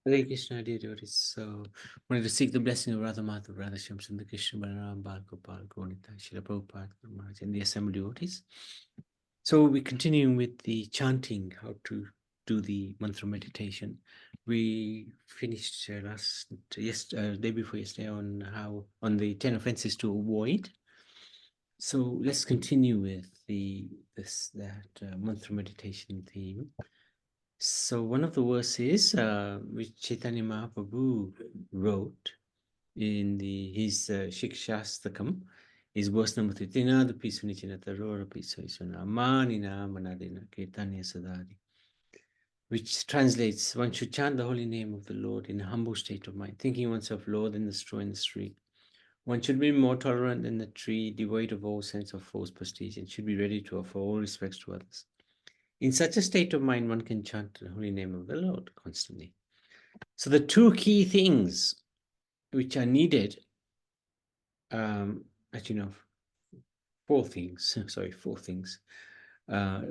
Hare Krishna, dear devotees. So, wanted to seek the blessing of Radha Madhav, Radha Shamsundar, Krishna, Balaram, Bal Gopal, Gaurita, Srila Prabhupada, Guru Maharaj, and the assembled devotees. So, we're continuing with the chanting, how to do the mantra meditation. We finished day before yesterday on the 10 offenses to avoid. So let's continue with that mantra meditation theme. So one of the verses which Chaitanya Mahaprabhu wrote in his Shikshastakam is verse number 3. Tinadu Pisunichina Tarora Pisoisuna Manina Manadina Kirtanya Sadari, which translates, one should chant the holy name of the Lord in a humble state of mind, thinking oneself lower than the straw in the street. One should be more tolerant than the tree, devoid of all sense of false prestige, and should be ready to offer all respects to others. In such a state of mind, one can chant the holy name of the Lord constantly. So the two key things which are needed, four things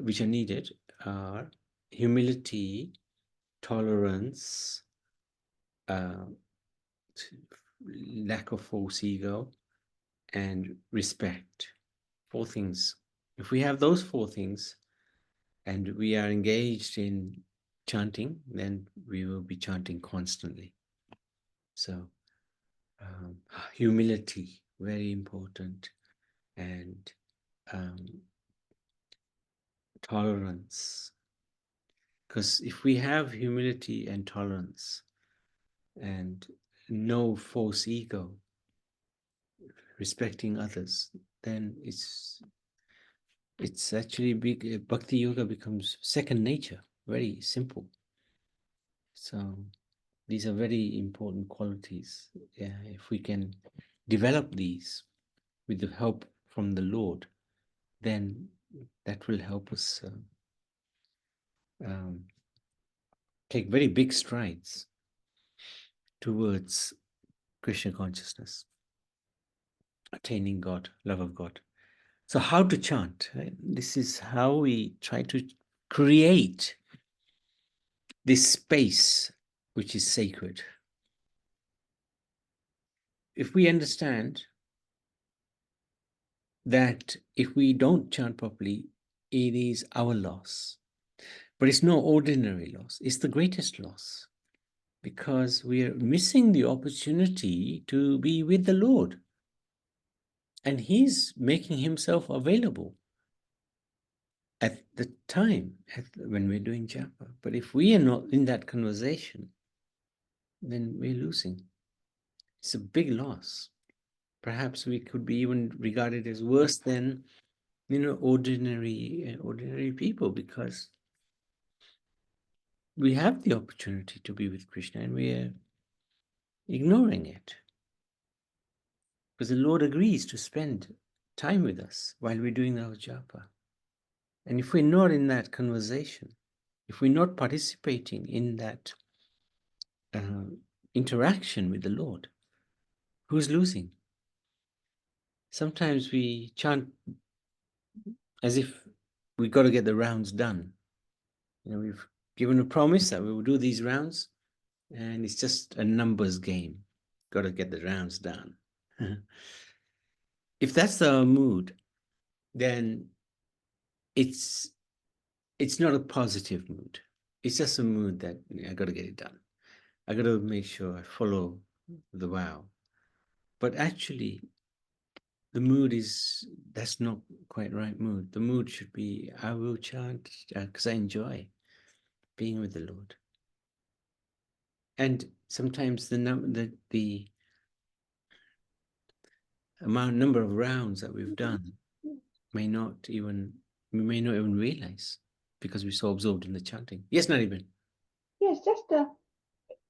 which are needed are humility, tolerance, lack of false ego, and respect. Four things. If we have those four things and we are engaged in chanting, then we will be chanting constantly. So humility, very important, and tolerance. Because if we have humility and tolerance and no false ego, respecting others, then it's actually big. Bhakti yoga becomes second nature, very simple. So these are very important qualities. Yeah, if we can develop these with the help from the Lord, then that will help us take very big strides towards Krishna consciousness, attaining God, love of God. So how to chant? Right? This is how we try to create this space which is sacred. If we understand that if we don't chant properly, it is our loss. But it's no ordinary loss. It's the greatest loss because we are missing the opportunity to be with the Lord. And He's making Himself available at the time when we're doing japa. But if we are not in that conversation, then we're losing. It's a big loss. Perhaps we could be even regarded as worse than ordinary people, because we have the opportunity to be with Krishna and we are ignoring it. Because the Lord agrees to spend time with us while we're doing our japa. And if we're not in that conversation, if we're not participating in that interaction with the Lord, who's losing? Sometimes we chant as if we've got to get the rounds done. We've given a promise that we will do these rounds, and it's just a numbers game. Got to get the rounds done. If that's the mood, then it's not a positive mood. It's just a mood that I got to get it done. I got to make sure I follow the vow. But actually, the mood that's not quite right mood. The mood should be, I will chant because I enjoy being with the Lord. And sometimes the number of rounds that we've done we may not even realize because we're so absorbed in the chanting. Yes, Nariban? Yes, just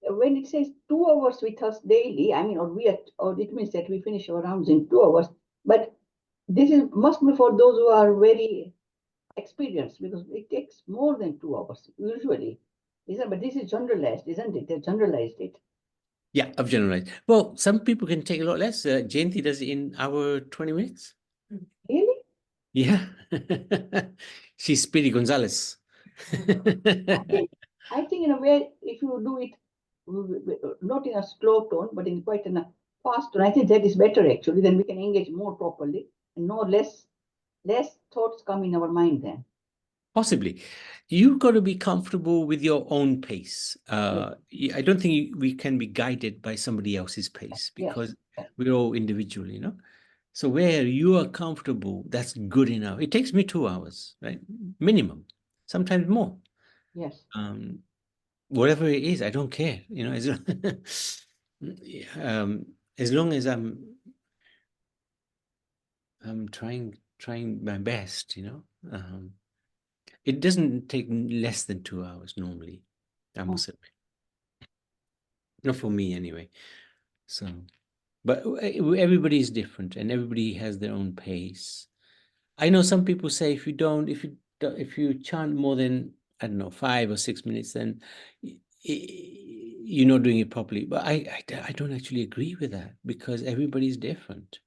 when it says 2 hours with us daily, I mean, or it means that we finish our rounds in 2 hours. But this must be for those who are very experienced, because it takes more than 2 hours usually. But this is generalized, isn't it? They've generalized it. Yeah, I've generalized. Well, some people can take a lot less. Jayanti does it in our 20 minutes. Really? Yeah. She's Speedy Gonzalez. I think in a way, if you do it not in a slow tone, but in quite a fast tone. I think that is better actually. Then we can engage more properly and no less thoughts come in our mind then. Possibly. You've got to be comfortable with your own pace. I don't think we can be guided by somebody else's pace Yes. because Yes. we're all individual, you know. So where you are comfortable, that's good enough. It takes me 2 hours, right? Minimum, sometimes more. Yes. Whatever it is, I don't care, you know, as long as I'm trying my best, you know. It doesn't take less than 2 hours normally, I must admit. Not for me anyway. So, but everybody is different and everybody has their own pace. I know some people say if you chant more than, I don't know, 5 or 6 minutes, then you're not doing it properly. But I don't actually agree with that because everybody's different.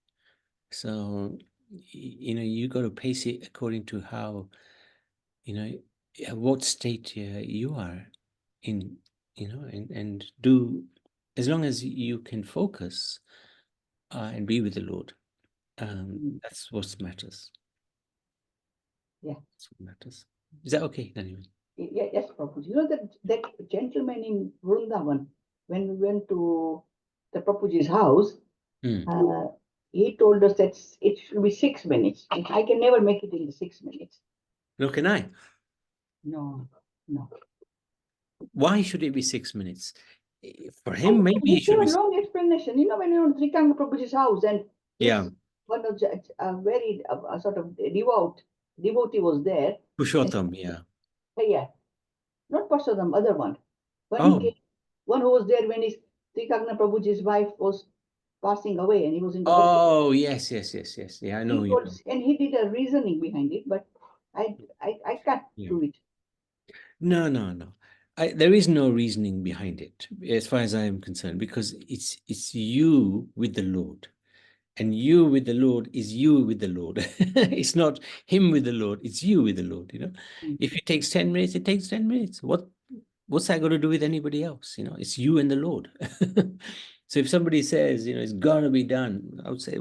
So, you know, you got to pace it according to how, you know, what state you are in, you know, and do, as long as you can focus and be with the Lord, that's what matters. Yeah. That's what matters. Is that okay, anyway? Yes, Prabhuji. You know that gentleman in Vrindavan, when we went to the Prabhuji's house, he told us that it should be 6 minutes. I can never make it in the 6 minutes. No, can I? No, no. Why should it be 6 minutes? For him, maybe He it should gave be. a long explanation. You know, when you're on Srikanga Prabhuji's house and Yeah, this one of the very sort of devotee was there. And Pushottam, yeah. yeah, not Parshadam, other one. One Oh, came, one who was there when his Srikanga Prabhuji's wife was passing away and he was in the hospital. oh, yes, yes, yes, yes. Yeah, I know He you told, know. and he did a reasoning behind it, but I can't Yeah. do it. No, no, no. There is no reasoning behind it, as far as I am concerned, because it's you with the Lord. And you with the Lord is you with the Lord. It's not him with the Lord, it's you with the Lord, you know. Mm. If it takes 10 minutes, it takes 10 minutes. What's that got to do with anybody else? You know, it's you and the Lord. So if somebody says, you know, it's gonna be done, I would say,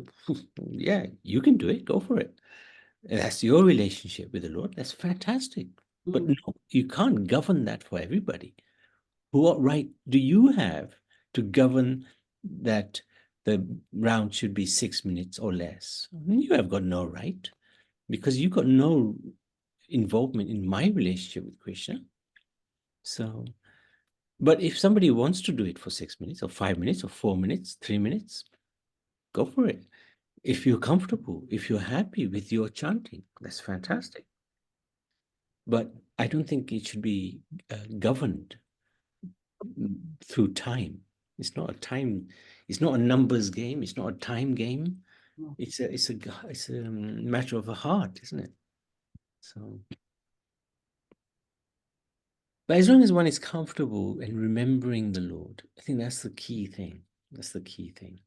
yeah, you can do it, go for it. That's your relationship with the Lord. That's fantastic. But Mm. no, you can't govern that for everybody. What right do you have to govern that the round should be 6 minutes or less? You have got no right because you got no involvement in my relationship with Krishna. So, but if somebody wants to do it for 6 minutes or 5 minutes or 4 minutes, 3 minutes, go for it. If you're comfortable, if you're happy with your chanting, that's fantastic. But I don't think it should be governed through time. It's not a time. It's not a numbers game. It's not a time game. No. It's a matter of a heart, isn't it? So, but as long as one is comfortable and remembering the Lord, I think that's the key thing. That's the key thing.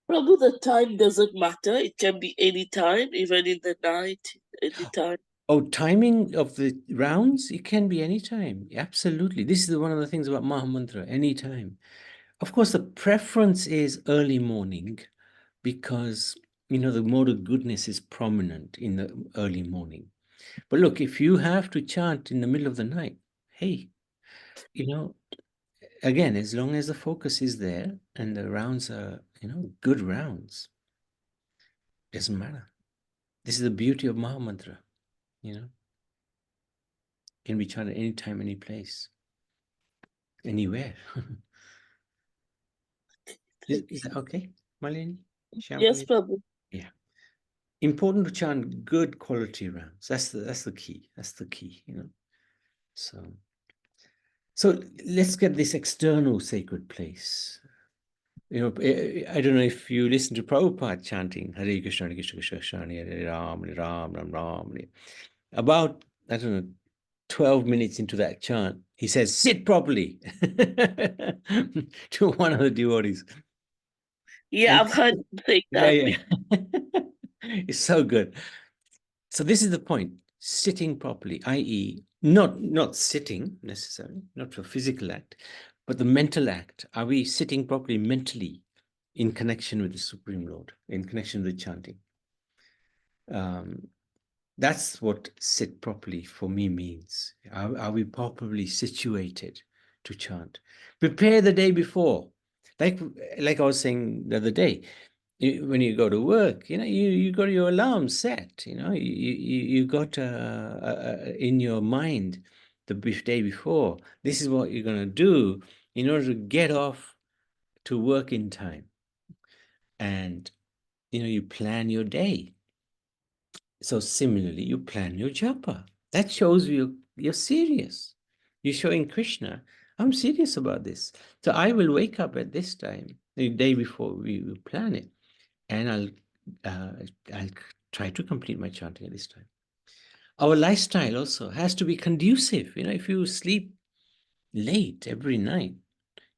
Probably the time doesn't matter. It can be any time, even in the night, any time. Oh, timing of the rounds, it can be any time. Absolutely. This is one of the things about Mahamantra, any time. Of course, the preference is early morning because, you know, the mode of goodness is prominent in the early morning. But look, if you have to chant in the middle of the night, hey, you know, again, as long as the focus is there and the rounds are, you know, good rounds, doesn't matter. This is the beauty of Mahamantra, you know. Can be chanted anytime, any place, anywhere. Is that okay, Malini? Yes, Prabhu. Yeah. Important to chant good quality rounds. That's the key. That's the key, you know. So let's get this external sacred place. You know, I don't know if you listen to Prabhupada chanting Hare Krishna, Krishna, Hare Ram, Hare Ram, Ram Ram. About, I don't know, 12 minutes into that chant, he says, sit properly to one of the devotees. Yeah, And I've heard him say yeah, that. yeah. It's so good. So this is the point, sitting properly, i.e., Not sitting necessarily, not for physical act, but the mental act. Are we sitting properly mentally in connection with the Supreme Lord, in connection with chanting? That's what sit properly for me means. Are we properly situated to chant? Prepare the day before. Like I was saying the other day, when you go to work, you got your alarm set, you got in your mind the day before, this is what you're going to do in order to get off to work in time. And, you plan your day. So similarly, you plan your japa. That shows you're serious. You're showing Krishna, I'm serious about this. So I will wake up at this time, the day before we plan it, and I'll try to complete my chanting at this time. Our lifestyle also has to be conducive. If you sleep late every night,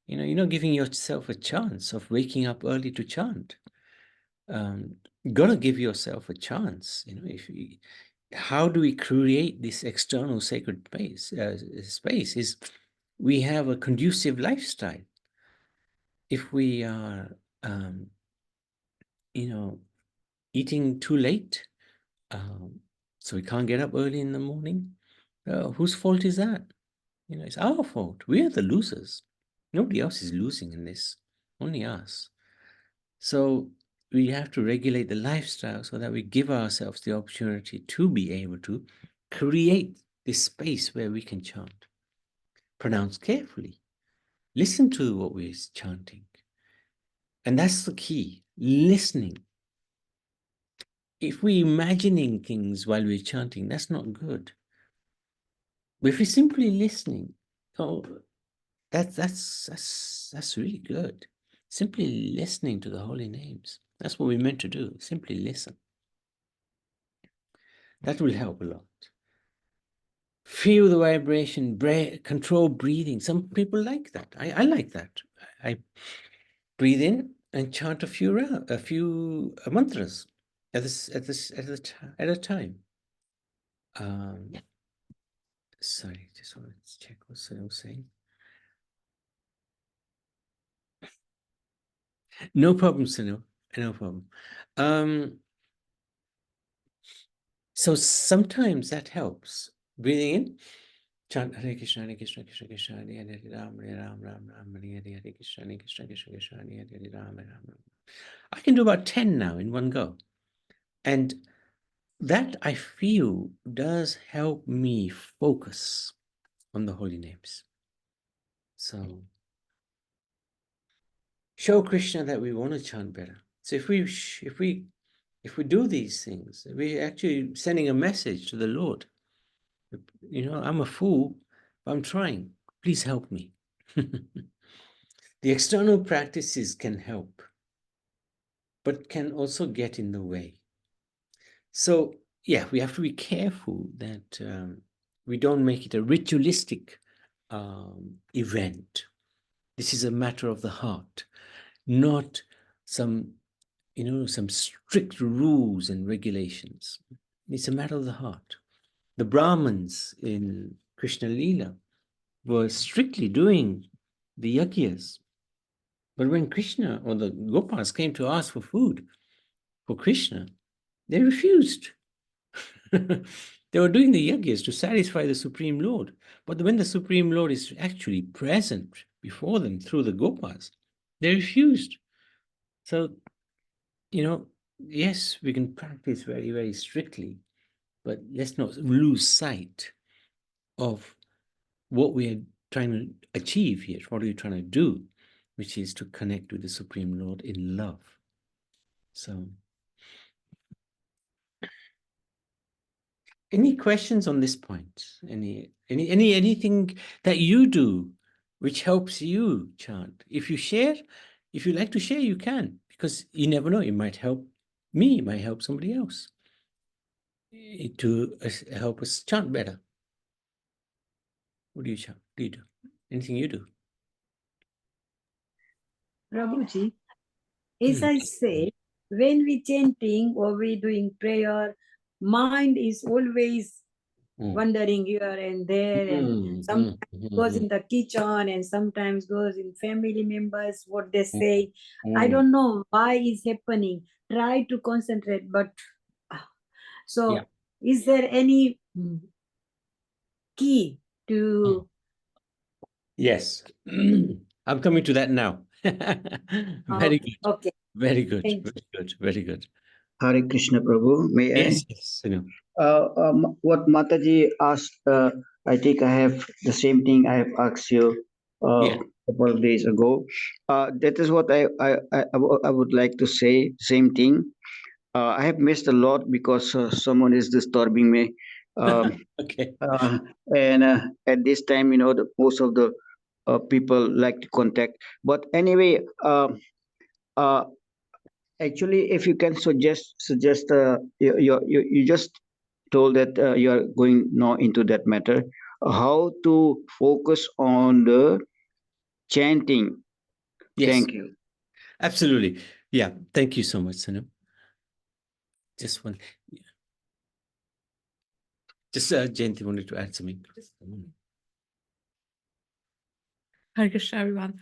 you're not giving yourself a chance of waking up early to chant. You got to give yourself a chance. How do we create this external sacred space? Is we have a conducive lifestyle. If we are, eating too late, so we can't get up early in the morning, whose fault is that? It's our fault. We are the losers. Nobody else is losing in this, only us. So we have to regulate the lifestyle so that we give ourselves the opportunity to be able to create this space where we can chant. Pronounce carefully. Listen to what we're chanting. And that's the key, listening. If we're imagining things while we're chanting, that's not good. But if we're simply listening, that's really good. Simply listening to the holy names. That's what we're meant to do. Simply listen. That will help a lot. Feel the vibration, control breathing. Some people like that. I like that. I breathe in and chant a few mantras at a time. Sorry, just want to check what I was saying. No problem, Sinu. No problem. So sometimes that helps. Breathing in, chant Hare Krishna, Hare Krishna, Krishna Krishna, Hare Hare, Hare Ram, Ram Ram, Hare Hare, Hare Krishna, Hare Krishna, Krishna Krishna, Hare Hare, Ram Ram. I can do about 10 now in one go. And that, I feel, does help me focus on the holy names. So show Krishna that we want to chant better. So if we do these things, we're actually sending a message to the Lord. I'm a fool, but I'm trying. Please help me. The external practices can help, but can also get in the way. So, yeah, we have to be careful that we don't make it a ritualistic event. This is a matter of the heart, not some strict rules and regulations. It's a matter of the heart. The Brahmins in Krishna Lila were strictly doing the yagyas. But when Krishna or the Gopals came to ask for food for Krishna, they refused. They were doing the yagyas to satisfy the Supreme Lord. But when the Supreme Lord is actually present before them through the Gopals, they refused. So, yes, we can practice very, very strictly, but let's not lose sight of what we are trying to achieve here. What are we trying to do? Which is to connect with the Supreme Lord in love. So, any questions on this point? Anything that you do which helps you chant? If you like to share, you can, because you never know. It might help me. It might help somebody else to help us chant better. What do you chant? Do you do anything you do? Prabhuji, as I say, when we chanting or we doing prayer, mind is always wandering here and there, and sometimes goes in the kitchen, and sometimes goes in family members, what they say. I don't know why is happening. Try to concentrate, but so Yeah. is there any key to Yes. I'm coming to that now. Very good. okay, Very good. thank Very good. Very good. Hare Krishna Prabhu, may I? Yes, yes. What Mataji asked, I think I have the same thing I have asked you Yeah. a couple of days ago. That is what I would like to say, same thing. I have missed a lot because someone is disturbing me. Um, Okay. and at this time, most of the people like to contact. But anyway, uh, actually, if you can suggest you just told that you are going now into that matter, how to focus on the chanting. Yes, Thank you. absolutely. Yeah. Thank you so much, Sanu. Just one. Just Jayanti wanted to add something. Just a moment. Hare Krishna, everyone.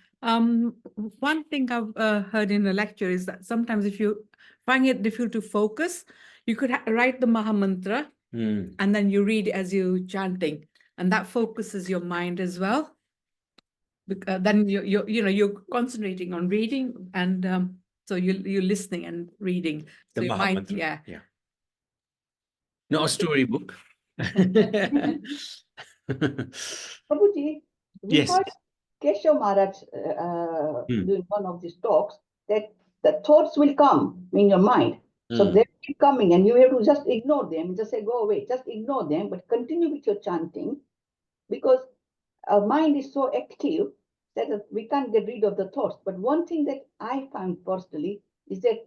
One thing I've heard in a lecture is that sometimes if you find it difficult to focus, you could write the Maha Mantra and then you read as you chanting, and that focuses your mind as well. Then you're concentrating on reading, and so you're listening and reading. The So your Maha mind, Mantra. yeah. Yeah. Not a storybook. Prabhuji, we Yes. heard Keshav Maharaj doing one of these talks that the thoughts will come in your mind. So they will keep coming and you have to just ignore them, just say, go away, just ignore them, but continue with your chanting because our mind is so active that we can't get rid of the thoughts. But one thing that I found personally is that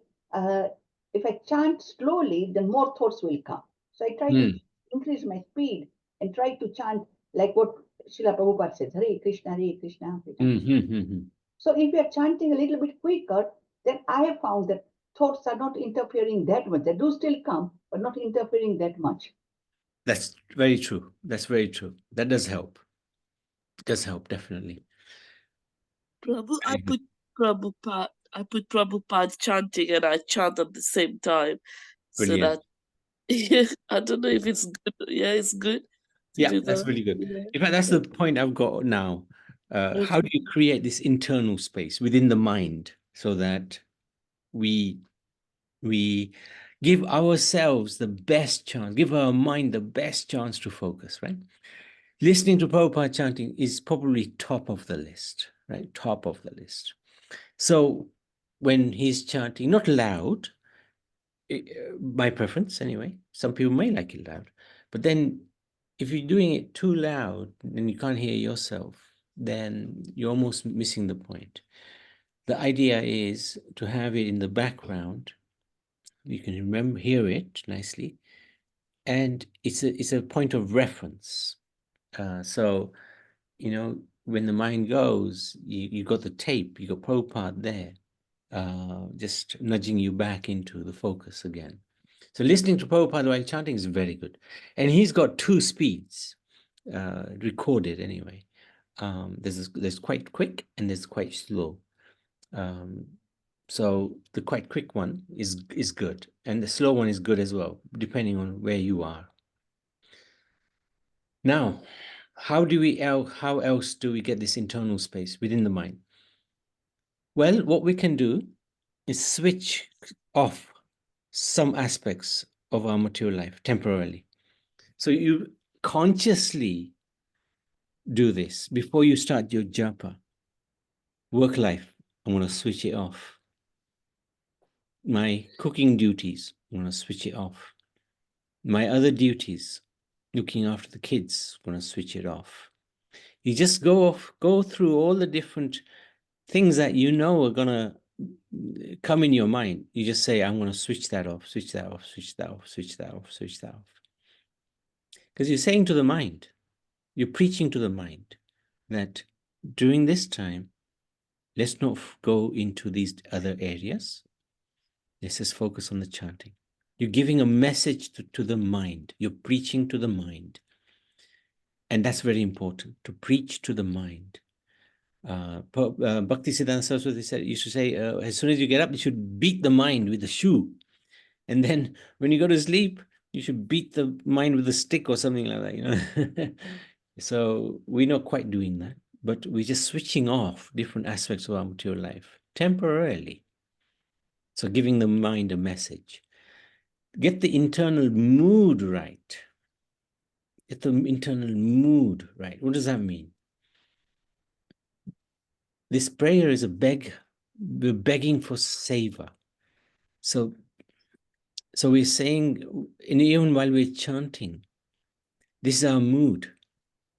if I chant slowly, then more thoughts will come. So I try to increase my speed and try to chant like what Srila Prabhupada says, Hare Krishna, Hare Krishna, Hare Krishna. So if we are chanting a little bit quicker, then I have found that thoughts are not interfering that much. They do still come, but not interfering that much. That's very true. That's very true. That does help. Does help, definitely. Prabhu, I Very good. put Prabhupada chanting and I chant at the same time. Brilliant. So that I don't know if it's good. Yeah, it's good. to Yeah, do that's that. really good. Yeah. In fact, that's the point I've got now. How do you create this internal space within the mind so that we give ourselves the best chance, give our mind the best chance to focus, right? Listening to Prabhupada chanting is probably top of the list, right? Top of the list. So when he's chanting, not loud, my preference anyway, some people may like it loud, but then if you're doing it too loud and you can't hear yourself, then you're almost missing the point. The idea is to have it in the background. You can hear it nicely, and it's a point of reference. So, when the mind goes, you got the tape, you got Prabhupada there, just nudging you back into the focus again. So listening to Prabhupada while chanting is very good. And he's got two speeds, recorded anyway. There's quite quick and there's quite slow. So the quite quick one is good, and the slow one is good as well, depending on where you are. Now, how else do we get this internal space within the mind? Well, what we can do is switch off some aspects of our material life temporarily. So you consciously do this before you start your japa. Work life, I'm going to switch it off. My cooking duties, I'm going to switch it off. My other duties, looking after the kids, I'm going to switch it off. You just go through all the different things that you know are going to come in your mind. You just say, I'm going to switch that off, switch that off, switch that off, switch that off, switch that off. Because you're saying to the mind, you're preaching to the mind that during this time, let's not go into these other areas. Let's just focus on the chanting. You're giving a message to the mind. You're preaching to the mind And that's very important, to preach to the mind. Bhakti Siddhanta Saraswati said, you should say, as soon as you get up, you should beat the mind with a shoe. And then when you go to sleep, you should beat the mind with a stick or something like that, you know. So we're not quite doing that, but we're just switching off different aspects of our material life temporarily. So giving the mind a message. Get the internal mood right. Get the internal mood right. What does that mean? This prayer is we're begging for savor. So we're saying, and even while we're chanting, this is our mood.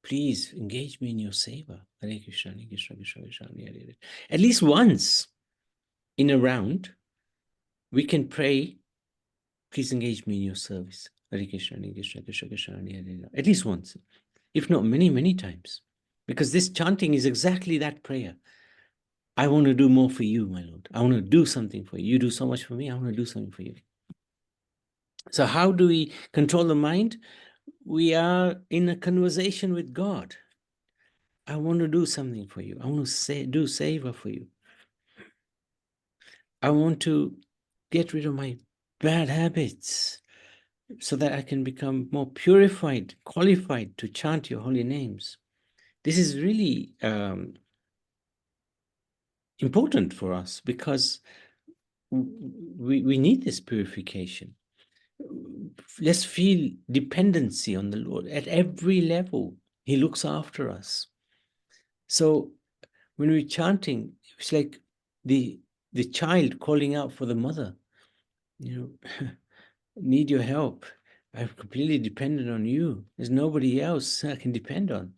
Please engage me in your savor. Hare Krishna, Hare Krishna, Krishna Krishna, Hare Hare. At least once in a round, we can pray, please engage me in your service. Hare Krishna, Hare Krishna, Krishna Krishna, Hare Hare. At least once, if not many, many times. Because this chanting is exactly that prayer. I want to do more for you, my Lord. I want to do something for you. You do so much for me. I want to do something for you. So how do we control the mind? We are in a conversation with God. I want to do something for you. I want to do savor for you. I want to get rid of my bad habits so that I can become more purified, qualified to chant your holy names. This is really important for us because we need this purification. Let's feel dependency on the Lord at every level. He looks after us. So when we're chanting, it's like the child calling out for the mother, you know, need your help. I'm completely dependent on you. There's nobody else I can depend on.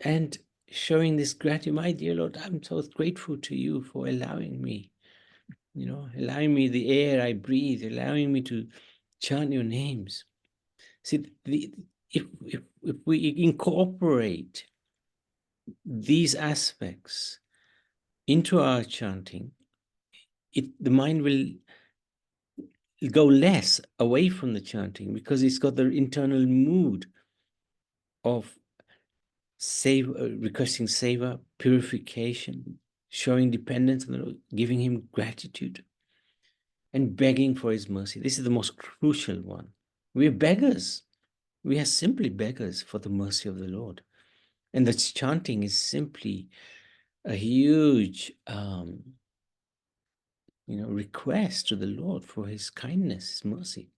And showing this gratitude, my dear Lord, I'm so grateful to you for allowing me, you know, allowing me the air I breathe, allowing me to chant your names. See, if we incorporate these aspects into our chanting, the mind will go less away from the chanting because it's got the internal mood of requesting savor, purification, showing dependence on the Lord, giving him gratitude, and begging for his mercy. This is the most crucial one. We're beggars. We are simply beggars for the mercy of the Lord. And the chanting is simply a huge request to the Lord for his kindness, his mercy.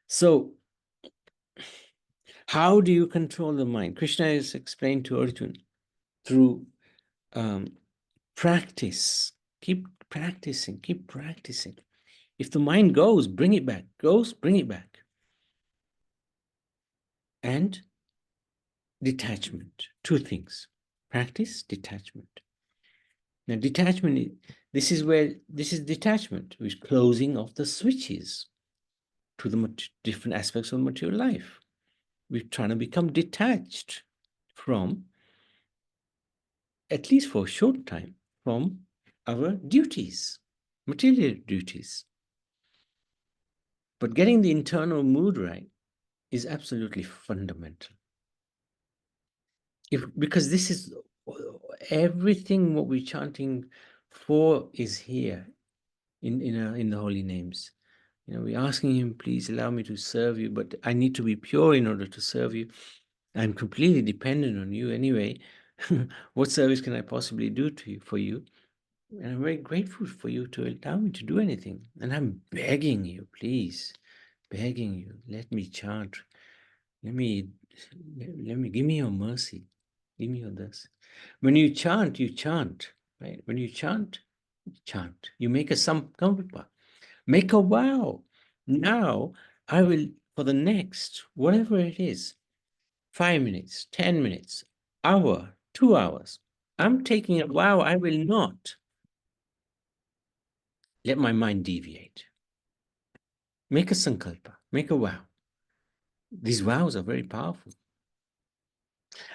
So how do you control the mind? Krishna has explained to Arjuna through practice. Keep practicing, keep practicing. If the mind goes, bring it back. Goes, bring it back. And detachment. Two things. Practice, detachment. Now, detachment, this is detachment, which is closing of the switches to the different aspects of material life. We're trying to become detached from, at least for a short time, from our duties, material duties. But getting the internal mood right is absolutely fundamental. Because this is everything what we're chanting for is here in the holy names. You know, we're asking him, please allow me to serve you, but I need to be pure in order to serve you. I'm completely dependent on you anyway. What service can I possibly do for you? And I'm very grateful for you to allow me to do anything. And I'm begging you, please, begging you, let me chant. Let me give me your mercy. Give me your this. When you chant, right? When you chant, chant. You make a sankalpa. Make a vow. Now I will, for the next, whatever it is, 5 minutes, 10 minutes, hour, 2 hours, I'm taking a vow I will not let my mind deviate. Make a sankalpa, make a vow. These vows are very powerful.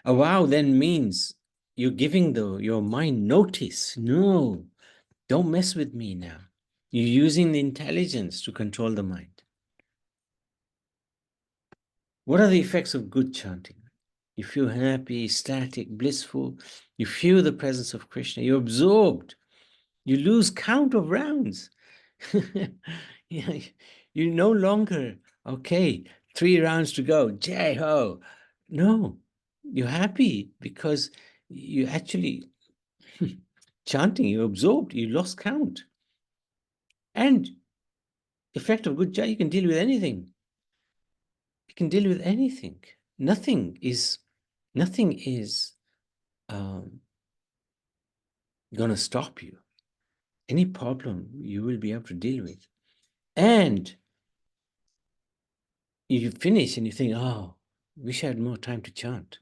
A vow then means you're giving your mind notice. No, don't mess with me now. You're using the intelligence to control the mind. What are the effects of good chanting? You feel happy, ecstatic, blissful. You feel the presence of Krishna. You're absorbed. You lose count of rounds. Yeah, you no longer, okay, 3 rounds to go, jai ho. No, you're happy because you actually chanting, you're absorbed, you lost count. And effect of good jai, you can deal with anything. You can deal with anything. Nothing is gonna stop you. Any problem you will be able to deal with. And you finish and you think, oh, wish I had more time to chant.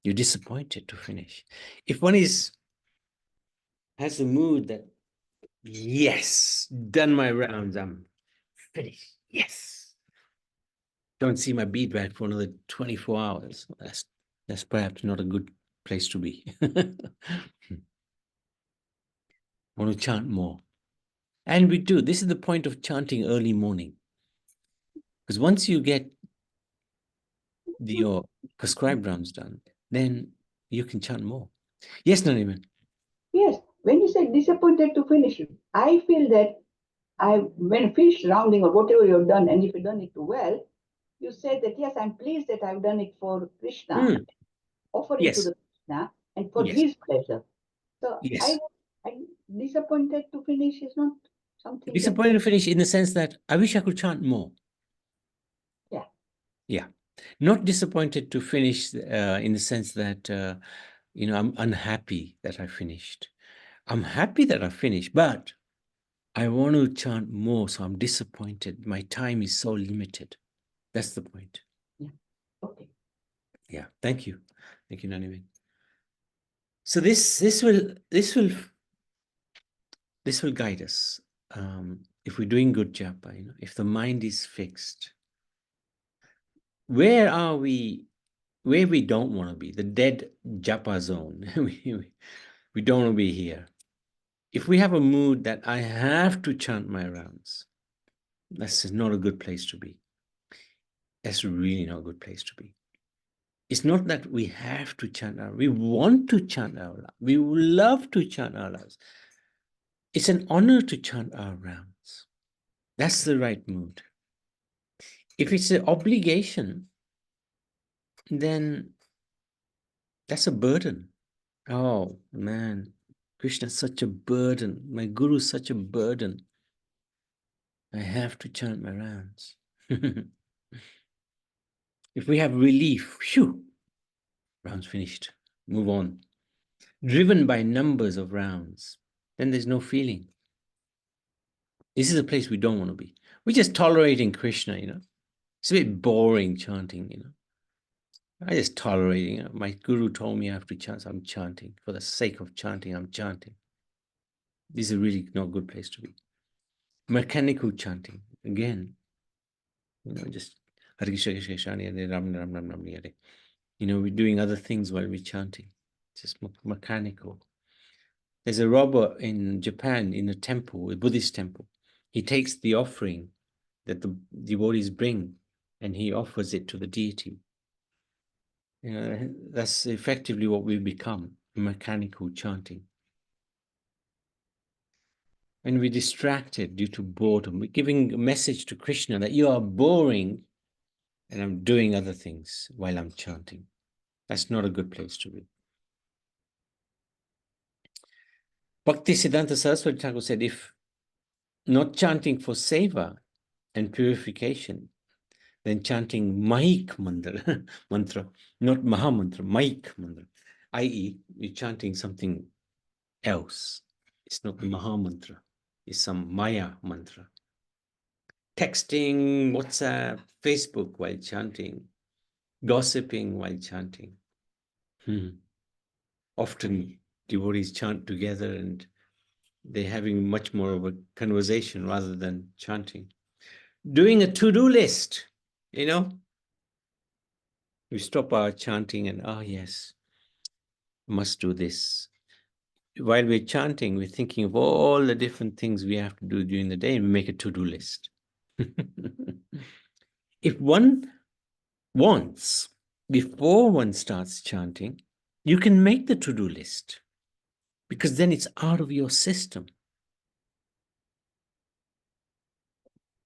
You're disappointed to finish. If one has the mood that, yes, done my rounds, I'm finished. Yes. Don't see my bead back for another 24 hours. That's perhaps not a good place to be. Want to chant more. And we do. This is the point of chanting early morning. Because once you get your prescribed rounds done, then you can chant more. Yes, Nariman? Yes, when you say disappointed to finish, I feel that when finished rounding or whatever you've done, and if you've done it well, you say that, yes, I'm pleased that I've done it for Krishna, offering Yes. to the Krishna, and for Yes. his pleasure. So Yes. I'm disappointed to finish is not something Disappointed to finish in the sense that I wish I could chant more. Yeah. Yeah. Not disappointed to finish in the sense that, I'm unhappy that I finished. I'm happy that I finished, but I want to chant more, so I'm disappointed. My time is so limited. That's the point. Yeah. Okay. Yeah. Thank you. Thank you, Naniman. So this will guide us. If we're doing good japa, if the mind is fixed, where are we? Where we don't want to be, the dead japa zone. we don't want to be here. If we have a mood that I have to chant my rounds, that's not a good place to be. That's really not a good place to be. It's not that we have to chant our, we want to chant our rounds. We would love to chant our rounds. It's an honor to chant our rounds. That's the right mood. If it's an obligation, then that's a burden. Oh, man, Krishna's such a burden. My guru is such a burden. I have to chant my rounds. If we have relief, phew, rounds finished, move on. Driven by numbers of rounds, then there's no feeling. This is a place we don't want to be. We're just tolerating Krishna, It's a bit boring chanting, I just tolerating it. My guru told me I have to chant, so I'm chanting. For the sake of chanting, I'm chanting. This is really not a good place to be. Mechanical chanting, again, just Hare Krishna, Krishna Krishna, Hare Ram, Ram, Ram, Ram, Hare. We're doing other things while we're chanting. It's just mechanical. There's a robber in Japan in a temple, a Buddhist temple. He takes the offering that the devotees bring and he offers it to the deity. That's effectively what we've become, mechanical chanting. When we're distracted due to boredom, we're giving a message to Krishna that you are boring and I'm doing other things while I'm chanting. That's not a good place to be. Bhakti Siddhanta Saraswati Thakur said, if not chanting for seva and purification, then chanting Mahik mantra, not Maha mantra, Mahik mantra, i.e., you're chanting something else. It's not the Maha mantra, it's some Maya mantra. Texting, WhatsApp, Facebook while chanting, gossiping while chanting. Often devotees chant together and they're having much more of a conversation rather than chanting. Doing a to-do list, we stop our chanting and, yes, must do this. While we're chanting, we're thinking of all the different things we have to do during the day and we make a to-do list. If one once, before one starts chanting, you can make the to-do list, because then it's out of your system.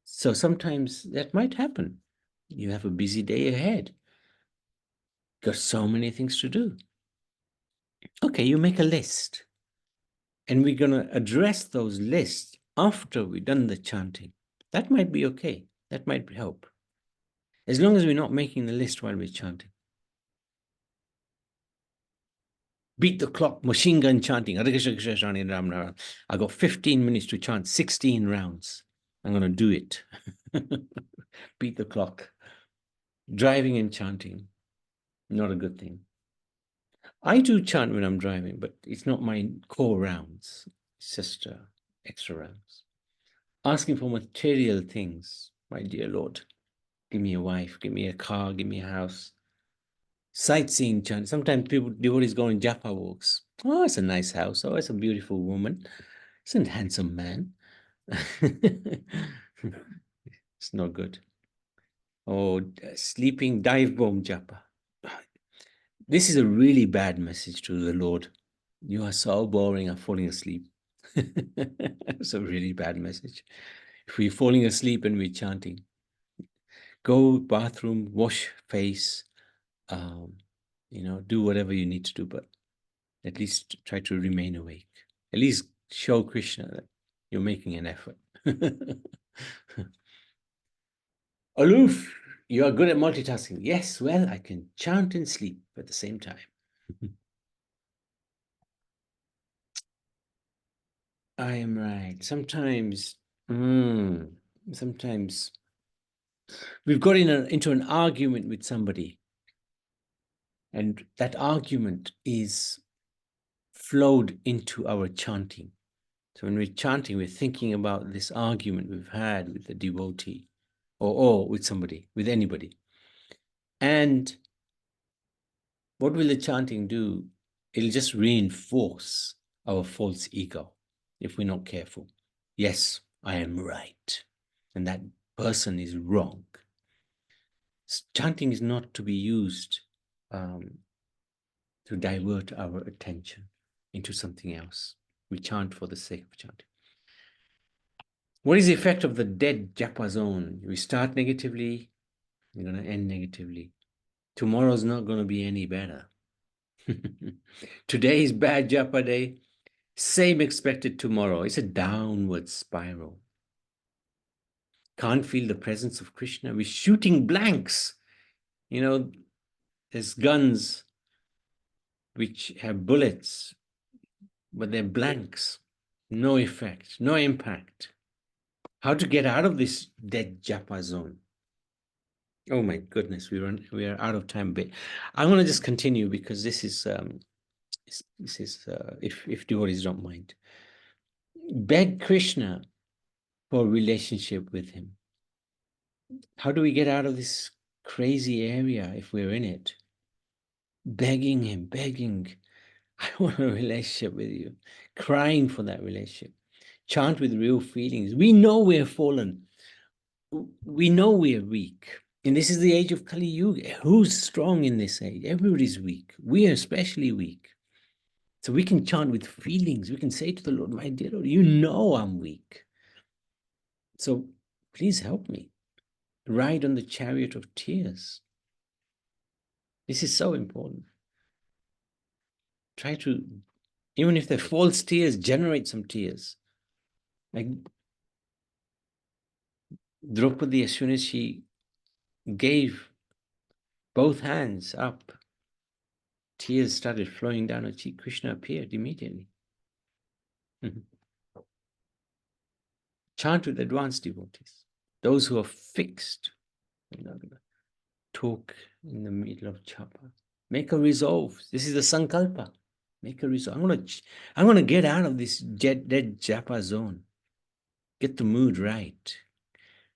So sometimes that might happen. You have a busy day ahead. Got so many things to do. Okay, you make a list. And we're going to address those lists after we've done the chanting. That might be okay. That might help. As long as we're not making the list while we're chanting. Beat the clock, machine gun chanting. I got 15 minutes to chant 16 rounds. I'm going to do it. Beat the clock. Driving and chanting, not a good thing. I do chant when I'm driving, but it's not my core rounds. It's just extra rounds. Asking for material things, my dear Lord. Give me a wife, give me a car, give me a house. Sightseeing chant. Sometimes devotees go on japa walks. Oh, it's a nice house. Oh, it's a beautiful woman. It's a handsome man. It's not good. Or sleeping dive bomb japa. This is a really bad message to the Lord. You are so boring, I'm falling asleep. It's a really bad message. If we're falling asleep and we're chanting, go bathroom, wash face, do whatever you need to do, but at least try to remain awake. At least show Krishna that you're making an effort. Aloof, you are good at multitasking. Yes, well, I can chant and sleep at the same time. I am right. Sometimes we've got into an argument with somebody, and that argument is flowed into our chanting. So when we're chanting, we're thinking about this argument we've had with the devotee or with somebody, with anybody. And what will the chanting do? It'll just reinforce our false ego if we're not careful. Yes, I am right, and that person is wrong. Chanting is not to be used to divert our attention into something else. We chant for the sake of chanting. What is the effect of the dead japa zone? We start negatively, we're going to end negatively. Tomorrow's not going to be any better. Today is bad japa day. Same expected tomorrow. It's a downward spiral. Can't feel the presence of Krishna. We're shooting blanks. There's guns which have bullets, but they're blanks. No effect, no impact. How to get out of this dead japa zone? Oh my goodness, we are out of time. But I'm going to just continue because this is if devotees don't mind. Beg Krishna for a relationship with him. How do we get out of this crazy area if we're in it? Begging him, begging. I want a relationship with you. Crying for that relationship. Chant with real feelings. We know we're fallen. We know we're weak. And this is the age of Kali Yuga. Who's strong in this age? Everybody's weak. We are especially weak. So we can chant with feelings. We can say to the Lord, my dear Lord, you know I'm weak. So please help me. Ride on the chariot of tears. This is so important. Try to, even if they're false tears, generate some tears. Like Draupadi, as soon as she gave both hands up, tears started flowing down her cheek. Krishna appeared immediately. Chant with advanced devotees. Those who are fixed. Talk in the middle of japa. Make a resolve. This is the sankalpa. Make a resolve. I'm gonna get out of this dead japa zone. Get the mood right.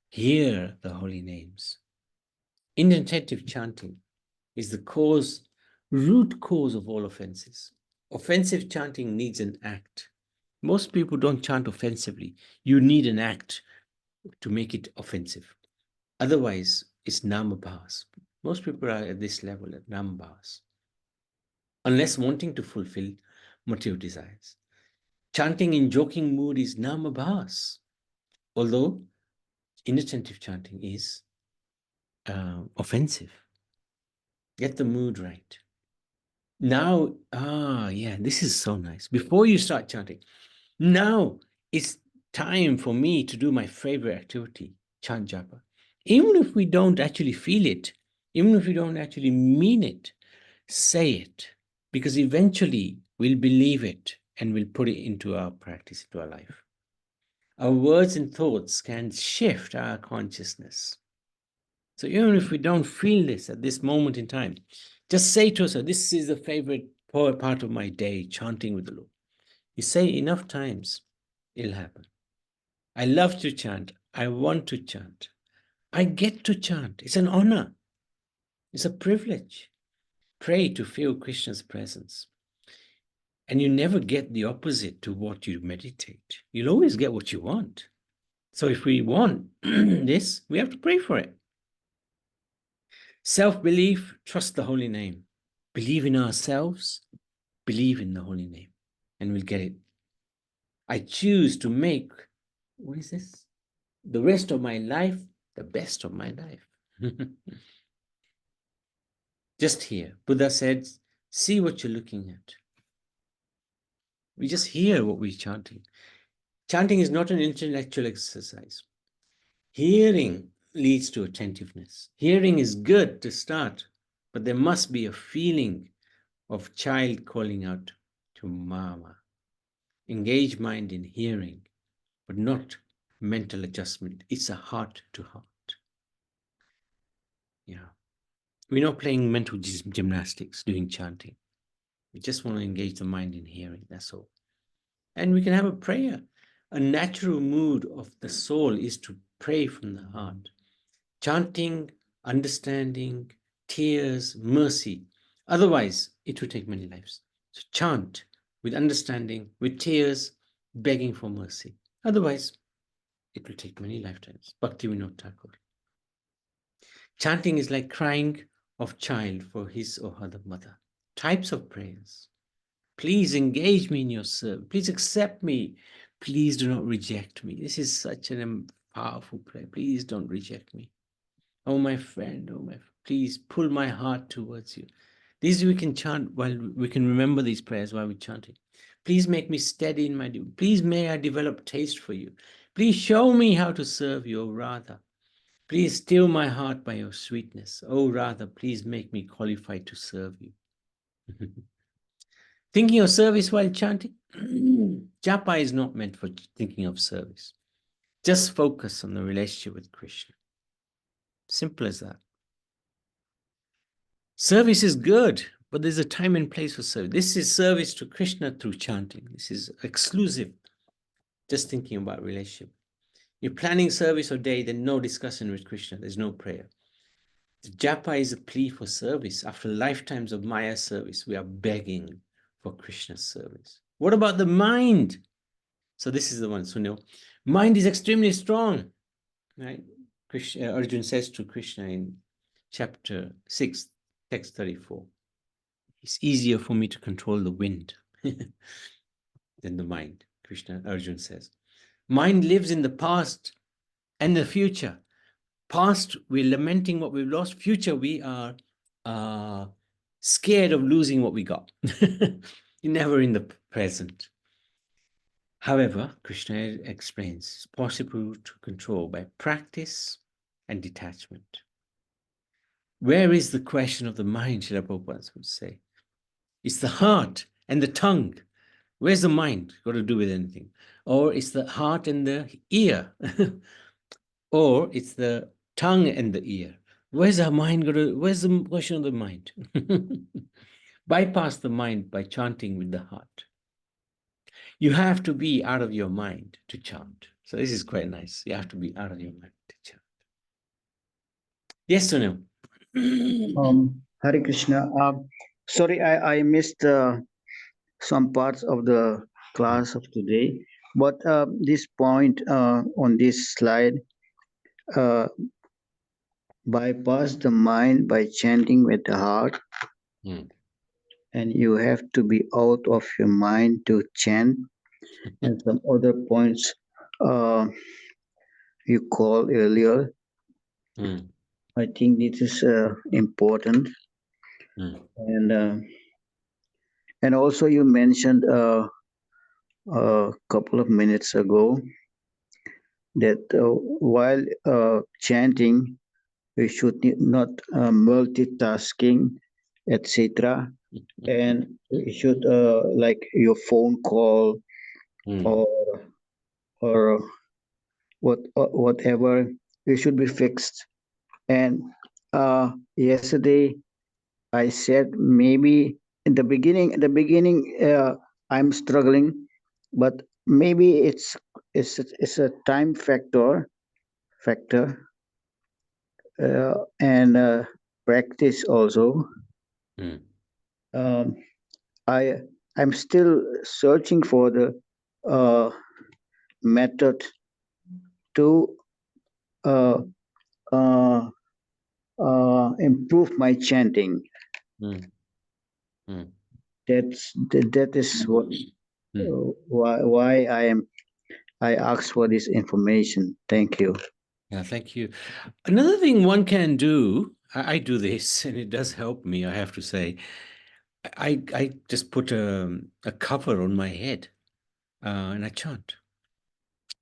Hear the holy names. Inattentive chanting is the root cause of all offenses. Offensive chanting needs an act. Most people don't chant offensively. You need an act to make it offensive. Otherwise, it's namabhas. Most people are at this level, at Nambas, unless wanting to fulfill material desires. Chanting in joking mood is Namabhas, although inattentive chanting is offensive. Get the mood right. Now, yeah, this is so nice. Before you start chanting, now it's time for me to do my favorite activity, chant japa. Even if we don't actually feel it, even if we don't actually mean it, say it, because eventually we'll believe it and we'll put it into our practice, into our life. Our words and thoughts can shift our consciousness. So even if we don't feel this at this moment in time, just say to yourself, this is the favorite part of my day, chanting with the Lord. You say enough times, it'll happen. I love to chant. I want to chant. I get to chant. It's an honor. It's a privilege. Pray to feel Krishna's presence. And you never get the opposite to what you meditate. You'll always get what you want. So if we want this, we have to pray for it. Self-belief, trust the holy name. Believe in ourselves, believe in the holy name, and we'll get it. I choose to make, what is this? The rest of my life, the best of my life. Just here, Buddha said, see what you're looking at. We just hear what we're chanting. Chanting is not an intellectual exercise. Hearing leads to attentiveness. Hearing is good to start, but there must be a feeling of child calling out to mama. Engage mind in hearing, but not mental adjustment. It's a heart to heart. Yeah. We're not playing mental gymnastics, doing chanting. We just want to engage the mind in hearing, that's all. And we can have a prayer. A natural mood of the soul is to pray from the heart. Chanting, understanding, tears, mercy. Otherwise, it will take many lives. So chant with understanding, with tears, begging for mercy. Otherwise, it will take many lifetimes. Bhaktivinoda Thakur. Chanting is like crying of child for his or her mother. Types of prayers. Please engage me in your service. Please accept me. Please do not reject me. This is such a powerful prayer. Please don't reject me. Oh, my friend, please pull my heart towards you. These we can chant while we can remember these prayers while we're chanting. Please make me steady in my duty. Please may I develop taste for you. Please show me how to serve you, O Radha. Please still my heart by your sweetness. O Radha, please make me qualified to serve you. Thinking of service while chanting? Japa is not meant for thinking of service. Just focus on the relationship with Krishna. Simple as that. Service is good, but there's a time and place for service. This is service to Krishna through chanting. This is exclusive. Just thinking about relationship. You're planning service or day, then no discussion with Krishna. There's no prayer. The japa is a plea for service. After lifetimes of Maya service, we are begging for Krishna's service. What about the mind? So this is the one. So no, mind is extremely strong. Right? Arjuna says to Krishna in chapter 6, text 34. It's easier for me to control the wind than the mind, Arjuna says. Mind lives in the past and the future. Past, we're lamenting what we've lost. Future, we are scared of losing what we got. You're never in the present. However, Krishna explains, it's possible to control by practice and detachment. Where is the question of the mind, Srila Prabhupada would say? It's the heart and the tongue. Where's the mind got to do with anything? Or it's the heart and the ear. Or it's the tongue and the ear. Where's the mind got to, where's the question of the mind? Bypass the mind by chanting with the heart. You have to be out of your mind to chant. So this is quite nice. You have to be out of your mind to chant. Yes or no? Hare Krishna. Sorry, I missed some parts of the class of today, but this point on this slide, bypass the mind by chanting with the heart, Mm. and you have to be out of your mind to chant, and some other points you called earlier. Mm. I think this is important, Mm. and also you mentioned a couple of minutes ago that while chanting, we should not multitasking, etc. And we should like your phone call Mm. or whatever, it should be fixed. And yesterday I said maybe in the beginning I'm struggling, but maybe it's a time factor and practice also. Mm. Um, I I'm still searching for the uh, method to uh, uh, improve my chanting. Mm. Mm. That is what Mm. why I asked for this information. Thank you. Yeah, thank you. Another thing one can do, I do this and it does help me, I have to say. I just put a cover on my head and I chant.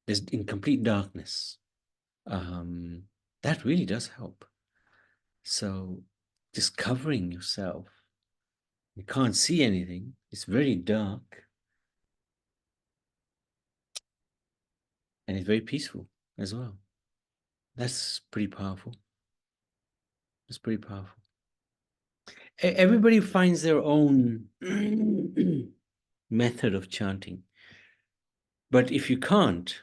There's in complete darkness. That really does help. So just covering yourself. You can't see anything. It's very dark and it's very peaceful as well. That's pretty powerful. That's pretty powerful. Everybody finds their own method of chanting. But if you can't,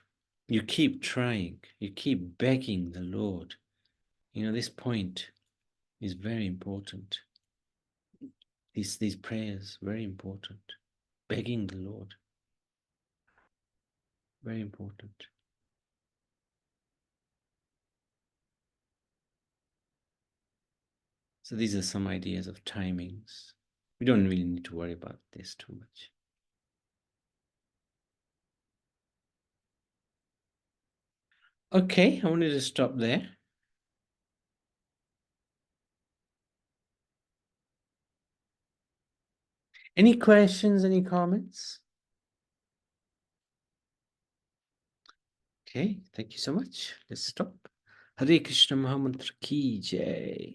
you keep trying. You keep begging the Lord. You know, this point is very important. These prayers, very important. Begging the Lord. Very important. So these are some ideas of timings. We don't really need to worry about this too much. Okay, I wanted to stop there. Any questions, any comments? Okay, thank you so much. Let's stop. Hare Krishna Mahamantra Ki Jai.